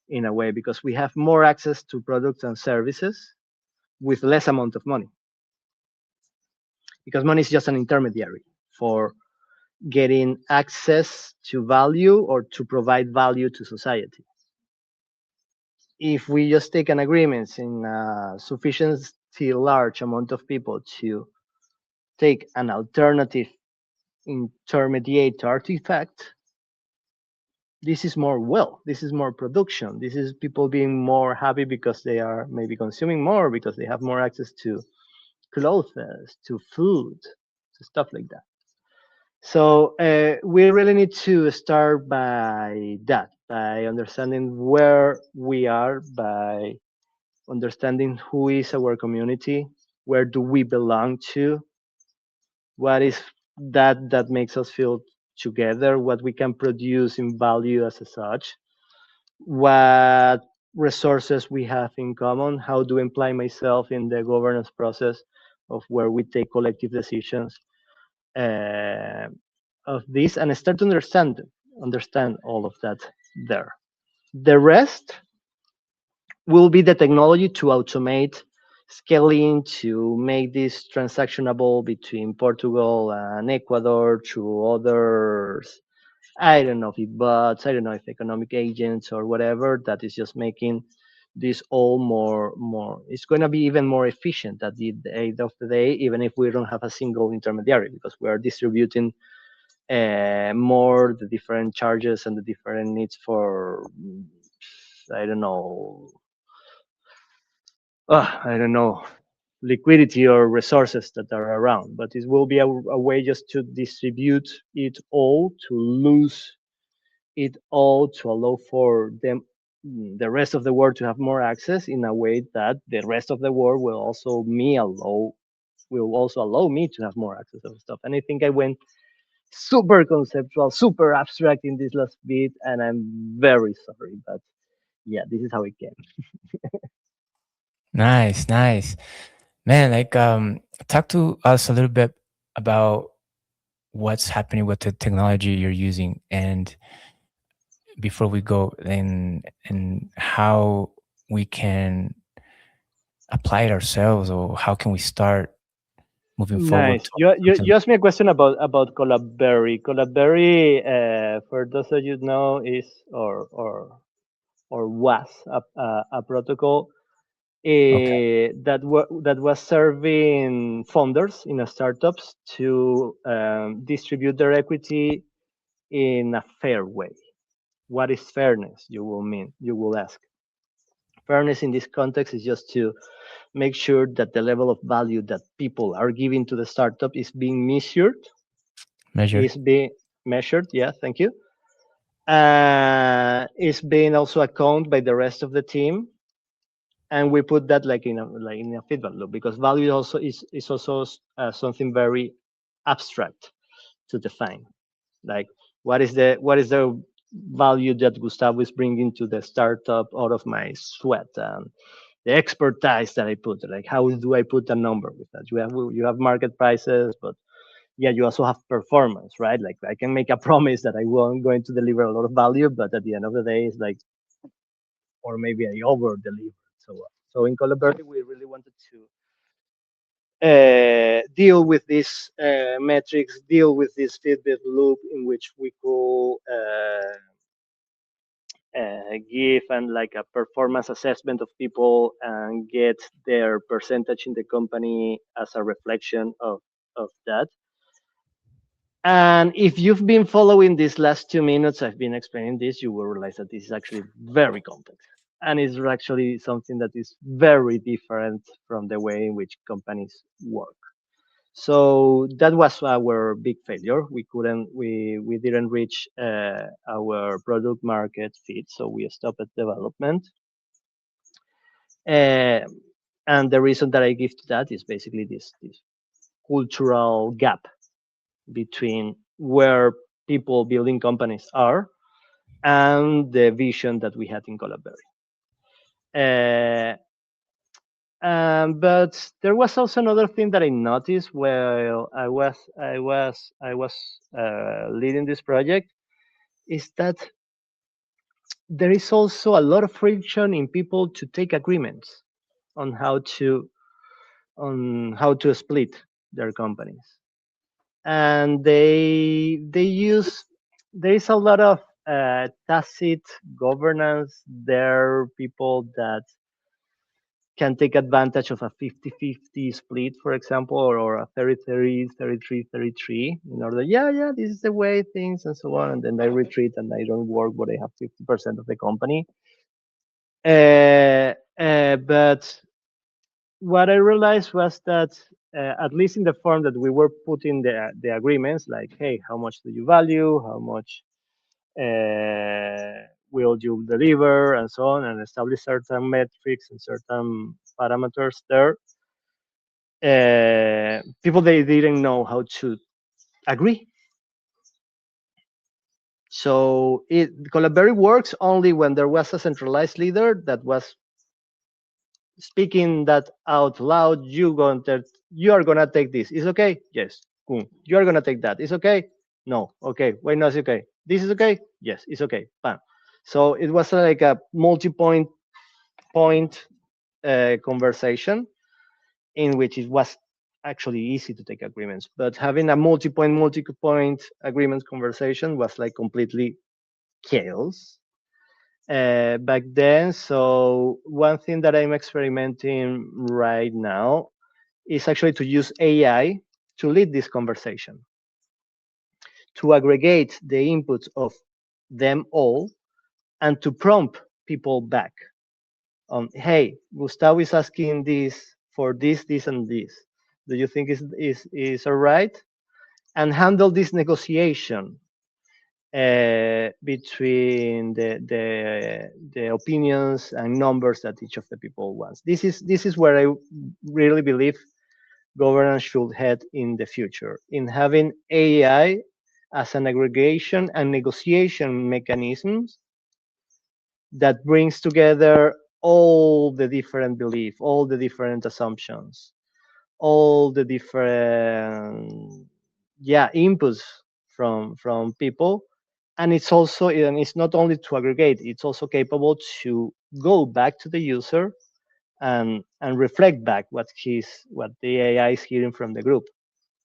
S2: in a way because we have more access to products and services with less amount of money because money is just an intermediary for getting access to value or to provide value to society. If we just take an agreement in a sufficiently large amount of people to take an alternative intermediate artifact, this is more wealth, this is more production, this is people being more happy because they are maybe consuming more because they have more access to clothes, to food, to stuff like that. So we really need to start by that, by understanding where we are, by understanding who is our community, where do we belong to, what is that makes us feel together, what we can produce in value as such, what resources we have in common, how do I imply myself in the governance process of where we take collective decisions uh, of this, and start to understand all of that there. The rest will be the technology to automate scaling to make this transactionable between Portugal and Ecuador to others. I don't know if it bots, I don't know if economic agents or whatever that is just making this all more it's going to be even more efficient at the end of the day, even if we don't have a single intermediary because we are distributing more the different charges and the different needs for I don't know I don't know, liquidity or resources that are around. But it will be a way just to distribute it all, to lose it all, to allow for them, the rest of the world to have more access in a way that the rest of the world will also allow me to have more access to stuff. And I think I went super conceptual, super abstract in this last bit, and I'm very sorry, but yeah, this is how it came.
S1: Nice, nice. Man, like talk to us a little bit about what's happening with the technology you're using and before we go and how we can apply it ourselves or how can we start moving forward
S2: Nice.
S1: to
S2: You
S1: something.
S2: asked me a question about Collabberry. Collabberry, for those of you know, is or was a protocol
S1: Okay.
S2: that was serving founders in a startups to distribute their equity in a fair way. What is fairness? You will ask. Fairness in this context is just to make sure that the level of value that people are giving to the startup is being measured,
S1: Measured.
S2: is being measured. Yeah, thank you. Is being also accounted by the rest of the team, and we put that like in a feedback loop because value also is also something very abstract to define. Like what is the value that Gustavo is bringing to the startup out of my sweat and the expertise that I put. Like how do I put a number with that? You have market prices, but yeah, you also have performance, right? Like I can make a promise that I will going to deliver a lot of value, but at the end of the day, it's like, or maybe I over deliver. So in Collabberry, we really wanted to deal with these metrics, deal with this feedback loop in which we could give and like a performance assessment of people and get their percentage in the company as a reflection of that. And if you've been following these last 2 minutes, I've been explaining this, you will realize that this is actually very complex. And it's actually something that is very different from the way in which companies work. So that was our big failure. We didn't reach our product market fit, so we stopped development. Uh, and the reason that I give to that is basically this cultural gap between where people building companies are and the vision that we had in Collabberry. But there was also another thing that I noticed while I was leading this project, is that there is also a lot of friction in people to take agreements on how to split their companies, and they use there is a lot of tacit governance. There are people that can take advantage of a 50-50 split, for example, or a 30-30, 33-33, in order, yeah, this is the way things and so on. And then I retreat and I don't work, but I have 50% of the company. But what I realized was that, at least in the form that we were putting the agreements, like, hey, how much do you value? How much will you deliver, and so on, and establish certain metrics and certain parameters there. People, they didn't know how to agree. So Collabberry works only when there was a centralized leader that was speaking that out loud. You are gonna take this. It's okay? Yes. Cool. You are gonna take that. It's okay? No. Okay. Why not? It's okay. This is okay? Yes. It's okay. Bam. So it was like a multi-point conversation in which it was actually easy to take agreements. But having a multi-point agreement conversation was like completely chaos back then. So one thing that I'm experimenting right now is actually to use AI to lead this conversation, to aggregate the inputs of them all, and to prompt people back on, hey, Gustavo is asking this for this, and this. Do you think is all right? And handle this negotiation between the opinions and numbers that each of the people wants. This is where I really believe governance should head in the future, in having AI as an aggregation and negotiation mechanisms that brings together all the different beliefs, all the different assumptions, all the different inputs from people. And it's not only to aggregate, it's also capable to go back to the user and reflect back what the AI is hearing from the group.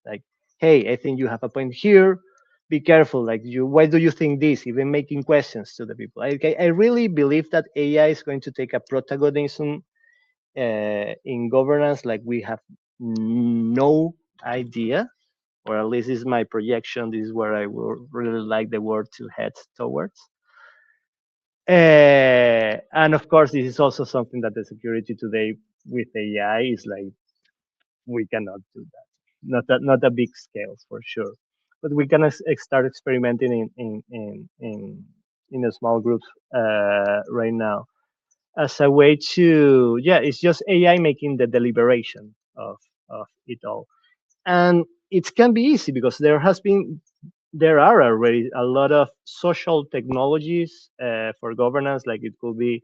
S2: Like, hey, I think you have a point here. Be careful. Like, why do you think this? Even making questions to the people. I really believe that AI is going to take a protagonism in governance like we have no idea, or at least this is my projection. This is where I would really like the world to head towards. And of course, this is also something that the security today with AI is like, we cannot do that. Not a big scales for sure, but we can start experimenting in a small groups right now as a way to, it's just AI making the deliberation of it all. And it can be easy because there are already a lot of social technologies for governance, like it could be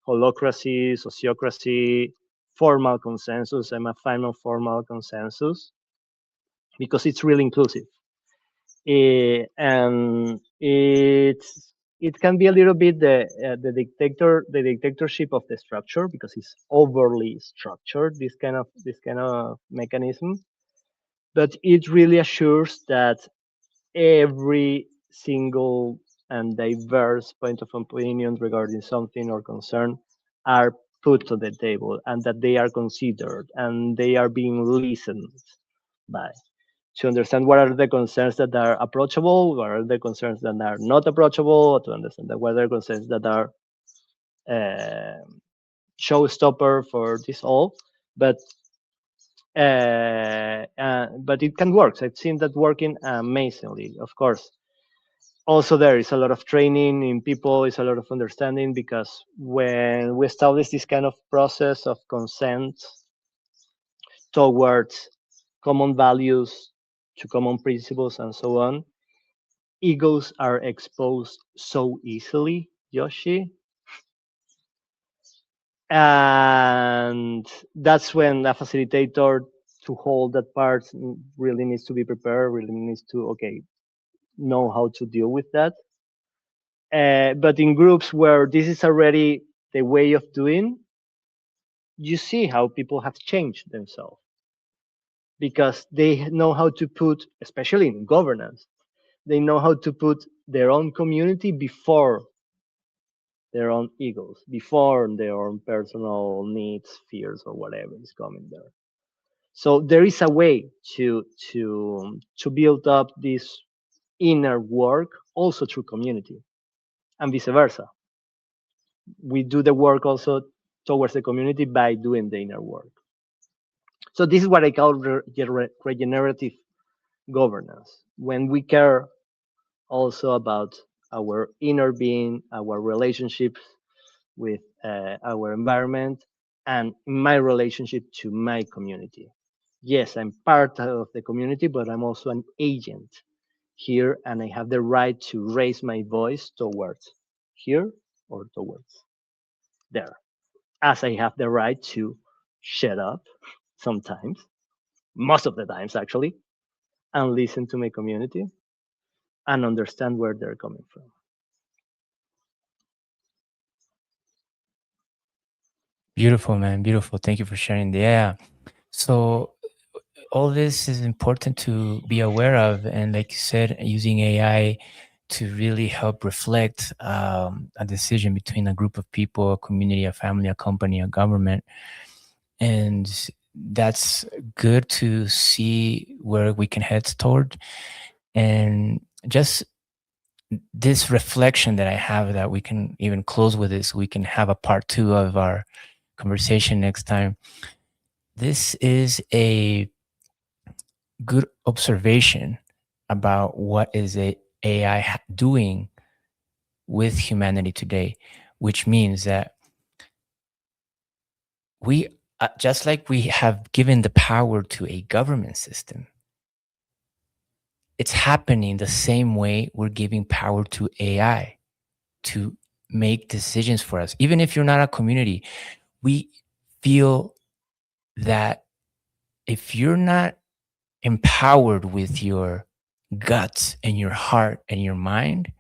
S2: holocracy, sociocracy, formal consensus. I'm a fan of formal consensus because it's really inclusive. And it can be a little bit the dictatorship of the structure, because it's overly structured, this kind of mechanism. But it really assures that every single and diverse point of opinion regarding something or concern are put to the table, and that they are considered and they are being listened by, to understand what are the concerns that are approachable, what are the concerns that are not approachable, to understand that what are the concerns that are showstopper for this all. But But it can work. I've seen that working amazingly. Of course, also there is a lot of training in people, is a lot of understanding, because when we establish this kind of process of consent towards common values, to common principles, and so on, egos are exposed so easily, Yoshi. And that's when a facilitator to hold that part really needs to be prepared, really needs to, okay, know how to deal with that. But in groups where this is already the way of doing, you see how people have changed themselves because they know how to put, especially in governance, they know how to put their own community before their own egos, before their own personal needs, fears, or whatever is coming there. So there is a way to build up this inner work also through community, and vice versa. We do the work also towards the community by doing the inner work. So this is what I call regenerative governance. When we care also about our inner being, our relationships with our environment, and my relationship to my community. Yes, I'm part of the community, but I'm also an agent here, and I have the right to raise my voice towards here or towards there, as I have the right to shut up sometimes, most of the times actually, and listen to my community and understand where they're coming from.
S1: Beautiful, man. Beautiful. Thank you for sharing. Yeah. So all this is important to be aware of, and like you said, using AI to really help reflect a decision between a group of people, a community, a family, a company, a government. And that's good to see where we can head toward. And just this reflection that I have, that we can even close with this, we can have a part 2 of our conversation next time. This is a good observation about what is AI doing with humanity today, which means that we, just like we have given the power to a government system, it's happening the same way we're giving power to AI to make decisions for us. Even if you're not a community, we feel that if you're not empowered with your guts and your heart and your mind,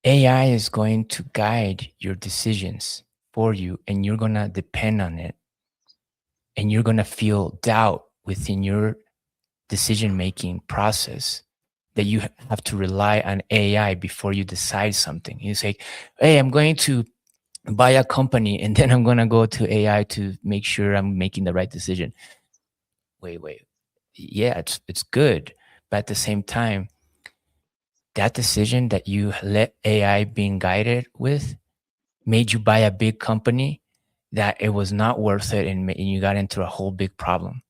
S1: AI is going to guide your decisions for you, and you're going to depend on it. And you're going to feel doubt within your decision making process, that you have to rely on AI before you decide something. You say, hey, I'm going to buy a company, and then I'm going to go to AI to make sure I'm making the right decision. Wait. Yeah, it's good. But at the same time, that decision that you let AI being guided with made you buy a big company that it was not worth it, and you got into a whole big problem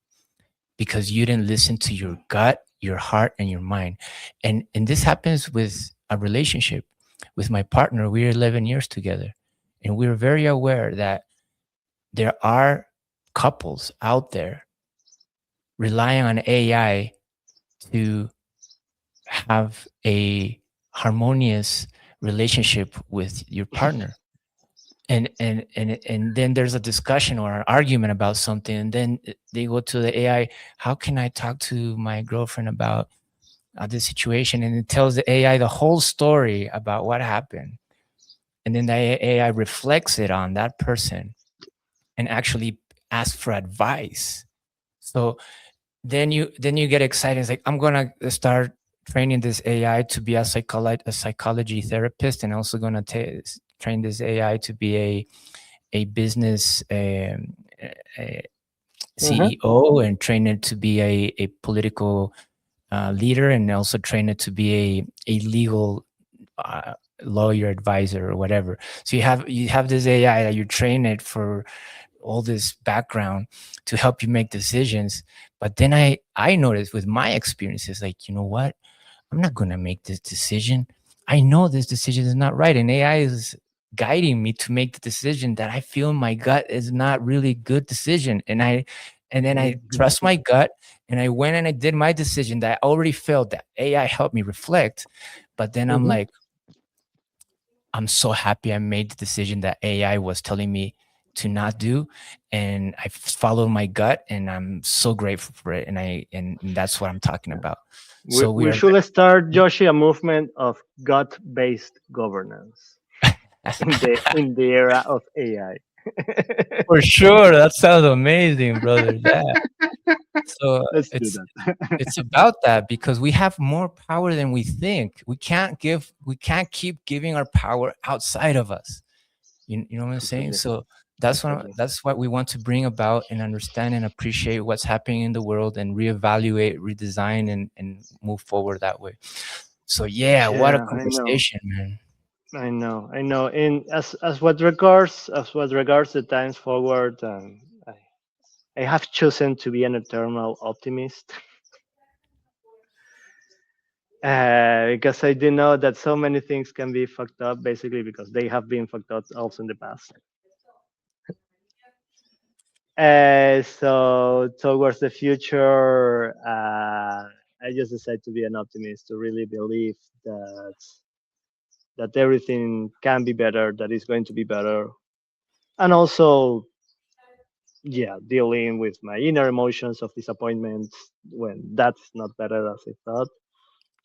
S1: because you didn't listen to your gut, your heart, and your mind. And this happens with a relationship. With my partner, we're 11 years together, and we're very aware that there are couples out there relying on AI to have a harmonious relationship with your partner. And then there's a discussion or an argument about something, and then they go to the AI. How can I talk to my girlfriend about this situation? And it tells the AI the whole story about what happened, and then the AI reflects it on that person and actually asks for advice. So then you get excited. It's like, I'm gonna start training this AI to be a psychology therapist, and also gonna train this AI to be a business a CEO, and train it to be a political leader, and also train it to be a legal lawyer advisor or whatever. So you have this AI that you train it for all this background to help you make decisions. But then I noticed with my experiences, like, you know what? I'm not going to make this decision. I know this decision is not right. And AI is guiding me to make the decision that I feel in my gut is not really good decision. And then I trust my gut, and I went and I did my decision that I already felt that AI helped me reflect. But then I'm
S2: Mhm.
S1: like, I'm so happy I made the decision that AI was telling me to not do, and I followed my gut, and I'm so grateful for it. And that's what I'm talking about. So we
S2: We
S1: are
S2: should start, Joshi, a movement of gut-based governance in the era of AI.
S1: for sure. That sounds amazing, brother. Yeah. So
S2: Let's do that.
S1: it's about that, because we have more power than we think. We can't keep giving our power outside of us. You know what I'm saying?
S2: Completely,
S1: So
S2: completely.
S1: that's what we want to bring about and understand and appreciate what's happening in the world, and reevaluate, redesign, and move forward that way. So yeah, what a
S2: Yeah, I know.
S1: conversation, man.
S2: I know. And as what regards the times forward, I have chosen to be an eternal optimist, because I do know that so many things can be fucked up, basically because they have been fucked up also in the past. So towards the future, I just decided to be an optimist, to really believe that everything can be better, that it's going to be better, and also, yeah, dealing with my inner emotions of disappointment when that's not better as I thought.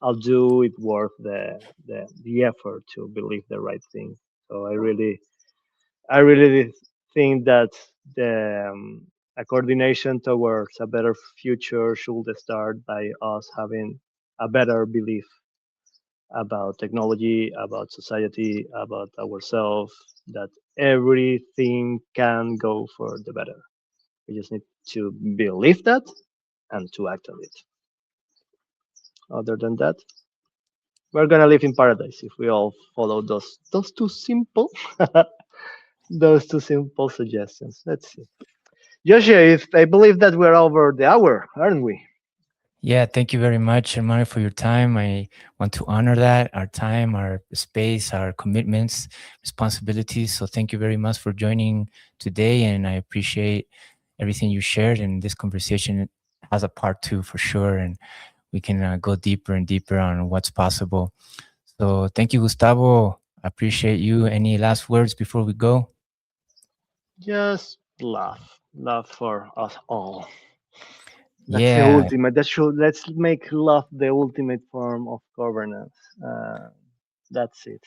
S2: I'll do it worth the effort to believe the right thing. So I really think that a coordination towards a better future should start by us having a better belief about technology, about society, about ourselves, that everything can go for the better. We just need to believe that and to act on it. Other than that, we're gonna live in paradise if we all follow those two simple those two simple suggestions. Let's see. Joshua, if I believe that we're over the hour, aren't we?
S1: Yeah, thank you very much, Hermano, for your time. I want to honor that, our time, our space, our commitments, responsibilities. So thank you very much for joining today, and I appreciate everything you shared. And this conversation has a part two for sure, and we can go deeper and deeper on what's possible. So thank you, Gustavo. I appreciate you. Any last words before we go?
S2: Just love for us all. That's the
S1: Yeah,
S2: ultimate. Let's make love the ultimate form of governance. That's it.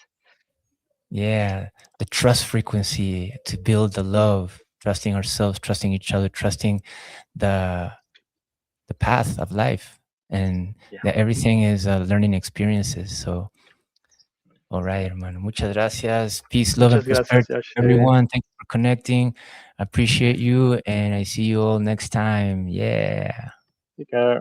S1: yeah. The trust frequency to build the love, trusting ourselves, trusting each other, trusting the the path of life, and
S2: Yeah.
S1: that everything is learning experiences. So, all right, hermano. Muchas gracias. Peace, love, and
S2: Muchas gracias,
S1: prosperity,
S2: Yoshi.
S1: everyone. Thank you for connecting. I appreciate you, and I see you all next time. Yeah.
S2: Take care.